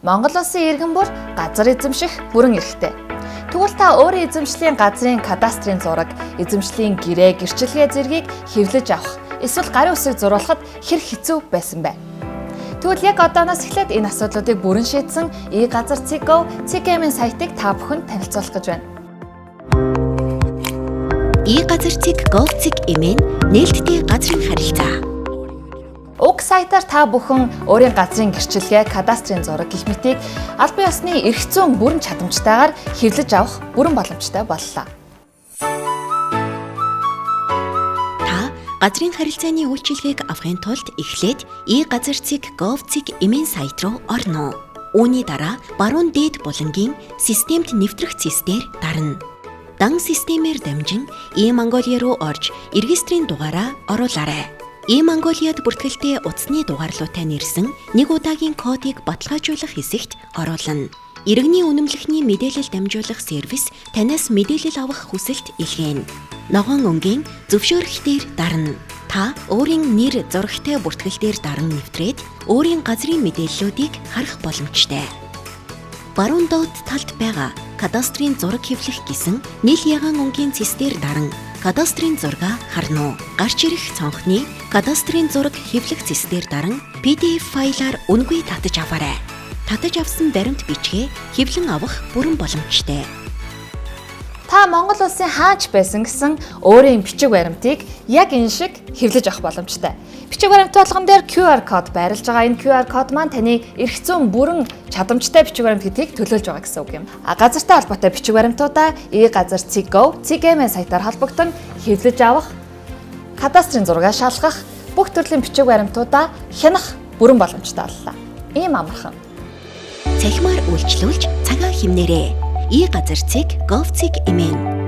Монгол улсын иргэн бүр газар эзэмших бүрэн эрхтэй. Тэгвэл та өөрийн эзэмшлийн газрын кадастрын зураг, эзэмшлийн гэрээ, гэрчлэгээ зэргийг хэвлэж авах, эсвэл гарын үсэг зурулахад хэр хэцүү байсан бэ? Тэгвэл яг одооноос эхлээд энэ асуудлуудыг бүрэн шийдсэн e-газар.go CGM-ийн сайтыг та бүхэнд танилцуулах гэж байна. e-газар.go CGM-ийн нээлттэй газрын харилцаа. Уг сайтаар та бүхэн өөрийн газрын гэрчлэгээ, кадастрын зураг гэх мэтийг аль бие усны эрх зүйн бүрэн чадамжтайгаар хэвлэж авах бүрэн боломжтой боллоо. Та газрын харилцааны үйлчилгээг авахын тулд эхлээд e-газар.go CGM-ийн сайт руу орно. Үүний дараа баруун дээд булангийн системд нэвтрэх цэсээр дарна. Дан системээр дамжин e-Mongolia руу орж регистрийн дугаараа оруулаарай. e-Mongolia-д бүртгэлтэй утасны дугаарлуутай нэрсэн нэг удаагийн кодыг баталгаажуулах хэсэгт оруулна. Иргэний үнэмлэхний мэдээлэл дамжуулах сервис танаас мэдээлэл авах хүсэлт илгээнэ. Ногоон өнгийн зөвшөөрөх дээр дарна. Та өөрийн нэр зурагтай бүртгэлээр даран нэвтрээд өөрийн газрын мэдээллүүдийг харах боломжтой. Баруун доод талд байгаа кадастрын зураг хэвлэх гэсэн нийл ягаан өнгийн цэсээр даран кадастрын зураг харна уу. Гарч ирэх цонхны кадастрын зураг хэвлэх цэсээр даран PDF файлаар үнгүй татаж аваарай. Татаж авсан баримт бичгээ хэвлэн авах бүрэн боломжтой. Та Монгол улсын хаач байсан гэсэн өөрийн бичиг баримтыг яг энэ шиг хэвлэж авах боломжтой. Бичиг баримт болгон дээр QR код байрлаж байгаа. Энэ QR код маань таны эрх зүйн бүрэн чадамжтай бичиг баримт гэдгийг төлөөлж байгаа гэсэн үг юм. Газартай холбоотой бичиг баримтуудаа e-газар.go CGM-ийн сайтаар холбогдсон хэвлэж авах, кадастрын зураг шалгах, бүх төрлийн бичиг баримтуудаа хянах бүрэн боломжтой боллоо. Ийм амархан. Цахимаар үйлчлүүлж цагаа хэмнээрэй. e-газар.go CGM